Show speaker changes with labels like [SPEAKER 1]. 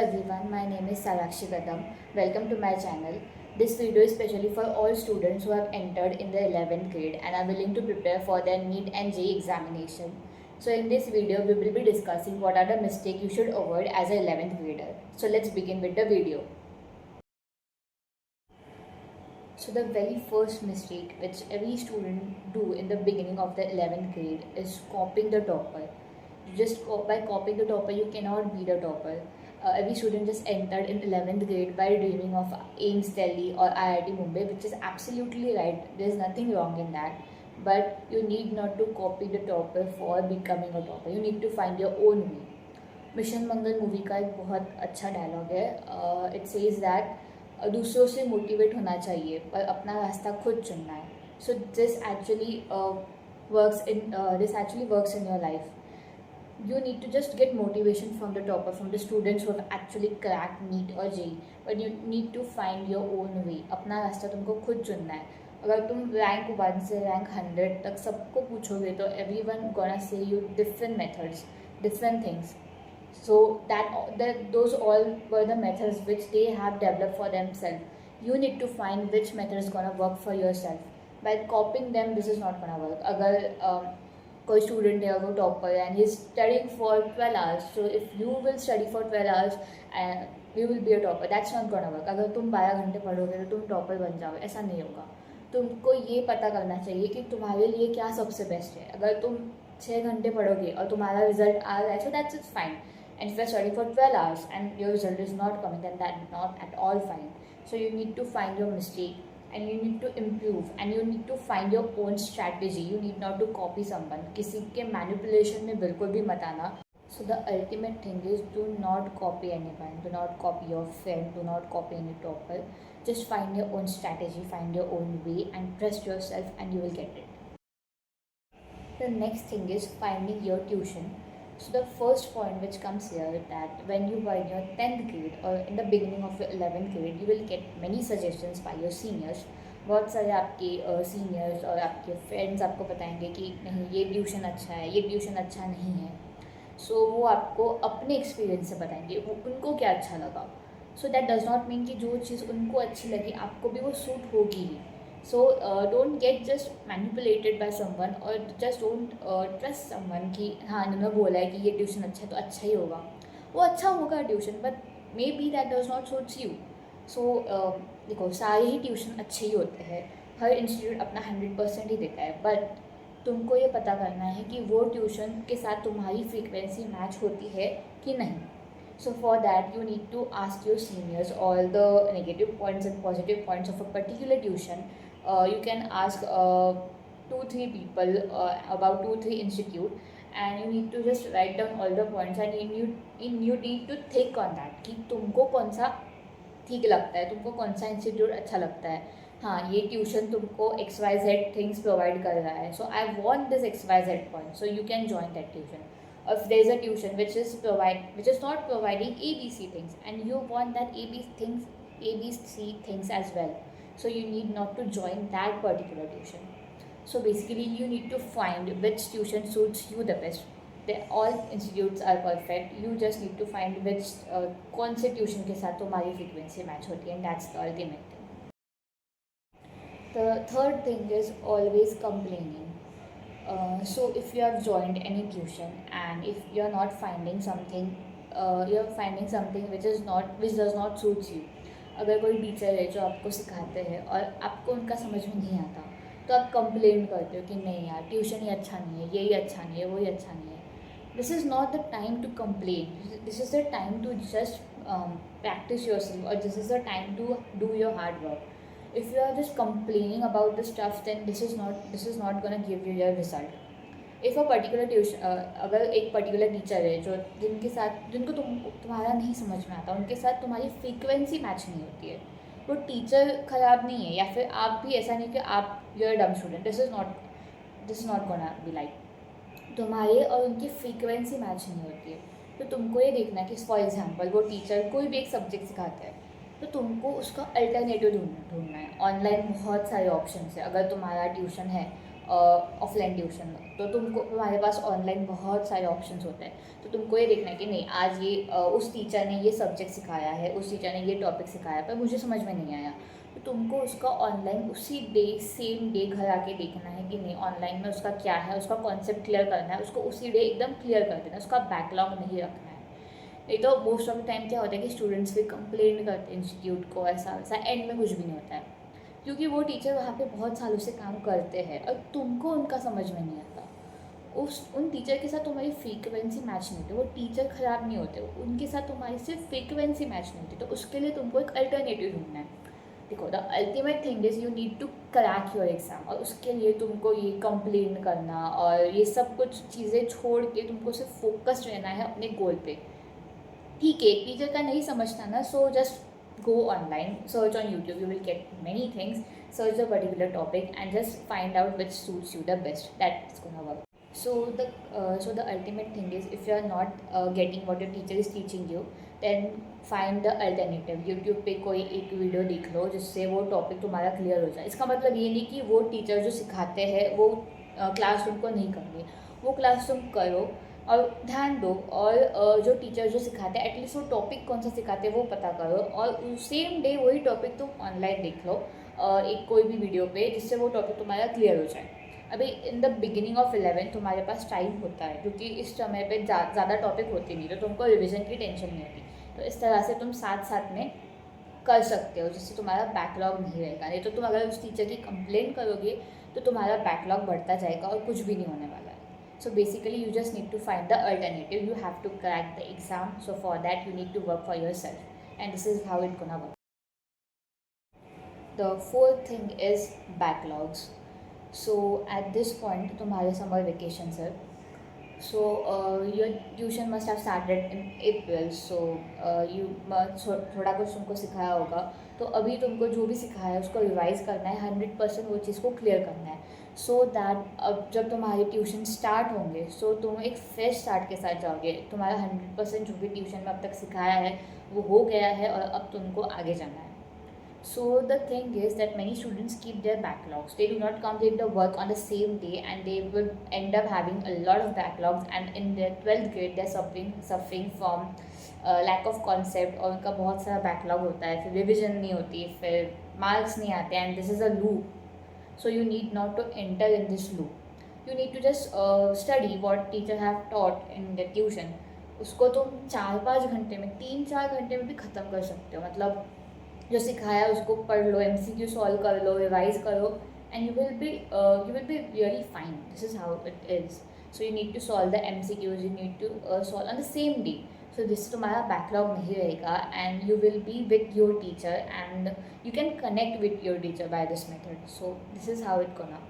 [SPEAKER 1] everyone, my name is Salakshi Kadam. Welcome to my channel. This video is specially for all students who have entered in the 11th grade and are willing to prepare for their NEET and JEE examination. So in this video, we will be discussing what are the mistakes you should avoid as an 11th grader. So let's begin with the video. So the very first mistake which every student do in the beginning of the 11th grade is copying the topper. By copying the topper, you cannot be the topper. Every student just entered in 11th grade by dreaming of AIIMS Delhi or IIT Mumbai, which is absolutely right. There's nothing wrong in that. But you need not to copy the topper for becoming a topper. You need to find your own way. Mission Mangal movie का एक बहुत अच्छा dialogue है. It says that दूसरों से motivate होना चाहिए पर अपना रास्ता खुद चुनना है. So this actually works in your life. You need to just get motivation from the topper, from the students who have actually cracked NEET or JEE, but you need to find your own way. अपना रास्ता तुमको खुद चुनना है. अगर तुम rank 1 से rank 100 तक सबको पूछोगे तो everyone gonna say you different methods, different things. So those all were the methods which they have developed for themselves. You need to find which method is gonna work for yourself. By copying them, this is not gonna work. अगर कोई student है वो topper and he studying for 12 hours, so if you will study for 12 hours and you will be a topper, that's not gonna work. अगर तुम 12 घंटे पढ़ोगे तो तुम टॉपर बन जाओगे, ऐसा नहीं होगा. तुमको ये पता करना चाहिए कि तुम्हारे लिए क्या सबसे बेस्ट है. अगर तुम 6 घंटे पढ़ोगे और तुम्हारा रिजल्ट आ रहा है, so that's is fine. And if you are study for 12 hours and your result is not coming, then that is not at all fine. So you need to find your mistake and you need to improve and you need to find your own strategy. You need not to copy someone. किसी के manipulation में बिल्कुल भी मत आना. So the ultimate thing is, do not copy anyone, do not copy your friend, do not copy any topper. Just find your own strategy, find your own way and trust yourself and you will get it. The next thing is finding your tuition. So the first point which comes here, that when you were in your 10th grade or in the beginning of your 11th grade, you will get many suggestions by your seniors. बहुत सारे आपके seniors और आपके friends आपको बताएंगे कि नहीं ये ट्यूशन अच्छा है, ये ट्यूशन अच्छा नहीं है. सो वो आपको अपने एक्सपीरियंस से बताएंगे वो उनको क्या अच्छा लगा. So that does not mean कि जो चीज़ उनको अच्छी लगी आपको भी वो सूट होगी ही. So don't get just manipulated by someone or just don't trust someone कि हाँ इन्होंने बोला है कि ये ट्यूशन अच्छा है तो अच्छा ही होगा. वो अच्छा होगा tuition, but may be that does not suits you. So देखो, सारे ही ट्यूशन अच्छे ही होते हैं, हर इंस्टीट्यूट अपना 100% ही देता है, बट तुमको ये पता करना है कि वो ट्यूशन के साथ तुम्हारी फ्रीक्वेंसी मैच होती है कि नहीं. So for that you need to ask your seniors all the negative points and positive points of a particular tuition. You can ask 2-3 people about 2-3 institute, and you need to just write down all the points and you need to think on that कि तुमको कौन सा ठीक लगता है, तुमको कौन सा इंस्टीट्यूट अच्छा लगता है. हाँ, ये ट्यूशन तुमको XYZ थिंग्स प्रोवाइड कर रहा है, so I want this XYZ point, so you can join that tuition. If there is a tuition which is not providing ABC things and you want that ABC things as well, so you need not to join that particular tuition. So basically you need to find which tuition suits you the best. All institutes are perfect, you just need to find which कौन से tuition के साथ तुम्हारी frequency match होती है, and that's the ultimate thing. The third thing is always complaining. So if you have joined any tuition and if you are not finding something, you are finding something which does not suits you. अगर कोई teacher है जो आपको सिखाते हैं और आपको उनका समझ में नहीं आता तो आप कंप्लेंट करते हो कि नहीं यार ट्यूशन ही अच्छा नहीं है, यही अच्छा नहीं है, वही अच्छा नहीं है. This is not the time to complain. This is the time to just practice yourself, or this is the time to do your hard work. If you are just complaining about the stuff, then this is not going to give you your result. If a particular tuition अगर एक particular teacher है जो जिनको तुम्हारा नहीं समझ में आता, उनके साथ तुम्हारी फ्रीक्वेंसी मैच नहीं होती है, वो टीचर ख़राब नहीं है या फिर आप भी ऐसा नहीं कि आप you are dumb student. This is not gonna be like. तुम्हारे और उनकी फ्रीक्वेंसी मैच नहीं होती है, तो तुमको ये देखना है कि फॉर एग्जांपल वो टीचर कोई भी एक सब्जेक्ट सिखाता है तो तुमको उसका अल्टरनेटिव ढूंढना है. ऑनलाइन बहुत सारे ऑप्शन है. अगर तुम्हारा ट्यूशन है ऑफलाइन ट्यूशन में। तो तुमको तुम्हारे पास ऑनलाइन बहुत सारे ऑप्शंस होते हैं, तो तुमको ये देखना है कि नहीं आज ये उस टीचर ने ये सब्जेक्ट सिखाया है, उस टीचर ने ये टॉपिक सिखाया पर मुझे समझ में नहीं आया, तो तुमको उसका ऑनलाइन उसी डे सेम डे घर आके देखना है कि नहीं ऑनलाइन में उसका क्या है, उसका कॉन्सेप्ट क्लियर करना है, उसको उसी डे एकदम क्लियर कर देना है, उसका बैकलॉग नहीं रखना है। नहीं तो मोस्ट ऑफ द टाइम क्या होता है कि स्टूडेंट्स भी कंप्लेन करते हैं इंस्टीट्यूट को, ऐसा वैसा, एंड में कुछ भी नहीं होता है क्योंकि वो टीचर वहाँ पे बहुत सालों से काम करते हैं और तुमको उनका समझ में नहीं आता। उन टीचर के साथ तुम्हारी फ्रीक्वेंसी मैच नहीं होती, वो टीचर ख़राब नहीं होते, उनके साथ तुम्हारी सिर्फ फ्रीक्वेंसी मैच नहीं होती, तो उसके लिए तुमको एक अल्टरनेटिव ढूंढना है। देखो the ultimate thing is you need to crack your exam, और उसके लिए तुमको ये कंप्लेन करना और ये सब कुछ चीज़ें छोड़ के तुमको सिर्फ फोकस्ड रहना है अपने गोल पे। ठीक है, एक टीचर का नहीं समझता ना, so just go online, search on YouTube, you will get many things, search a particular topic and just find out which suits you the best. That's gonna work. So the ultimate thing is if you are not getting what your teacher is teaching you, then find the alternative. YouTube पे कोई एक video देख लो जिससे वो topic तुम्हारा clear हो जाए। इसका मतलब ये नहीं कि वो टीचर जो सिखाते हैं वो क्लासरूम को नहीं करेंगे, वो क्लासरूम करो और ध्यान दो, और जो टीचर जो सिखाते हैं एटलीस्ट वो टॉपिक कौन सा सिखाते हैं वो पता करो, और सेम डे वही टॉपिक तुम ऑनलाइन देख लो एक कोई भी वीडियो पे, जिससे वो टॉपिक तुम्हारा क्लियर हो जाए। अभी इन द बिगिनिंग ऑफ 11 तुम्हारे पास टाइम होता है क्योंकि इस समय पे ज़्यादा टॉपिक होते नहीं, तो तुमको रिविज़न की टेंशन नहीं होती, तो इस तरह से तुम साथ साथ में कर सकते हो जिससे तुम्हारा बैकलॉग नहीं रहेगा। नहीं तो तुम अगर उस टीचर की कंप्लेन करोगे तो तुम्हारा बैकलॉग बढ़ता जाएगा और कुछ भी नहीं होने वाला है। So basically you just need to find the alternative, you have to crack the exam, so for that you need to work for yourself, and this is how it's gonna work. The fourth thing is backlogs. So at this point तुम्हारे summer vacations है, so your tuition must have started in April, so you must थोड़ा कुछ तुमको सिखाया होगा, तो अभी तुमको जो भी सिखाया है उसको रिवाइज़ करना है, 100% वो चीज़ को क्लियर करना है, सो दैट अब जब तुम्हारे ट्यूशन स्टार्ट होंगे सो तुम एक फ्रेश स्टार्ट के साथ जाओगे, तुम्हारा 100% जो भी ट्यूशन में अब तक सिखाया है वो हो गया है और अब तुमको आगे जाना है। So the thing is that many students keep their backlogs. They do not complete the work on the same day and they will end up having a lot of backlogs, and in their 12th grade they're suffering from lack of concept, और उनका बहुत सारा backlog होता है, फिर revision नहीं होती, फिर मार्क्स नहीं आते, and this is a loop. So you need not to enter in this loop. You need to just study what teacher have taught in the tuition. उसको तुम 4-5 घंटे में, 3-4 घंटे में भी ख़त्म कर सकते हो, मतलब जो सिखाया उसको पढ़ लो, MCQ सॉल्व कर लो, रिवाइज करो, and you will be really fine. This is how it is. So you need to solve the MCQs, you need to solve on the same day, so this तुम्हारा backlog नहीं रहेगा, and you will be with your teacher and you can connect with your teacher by this method. So this is how it gonna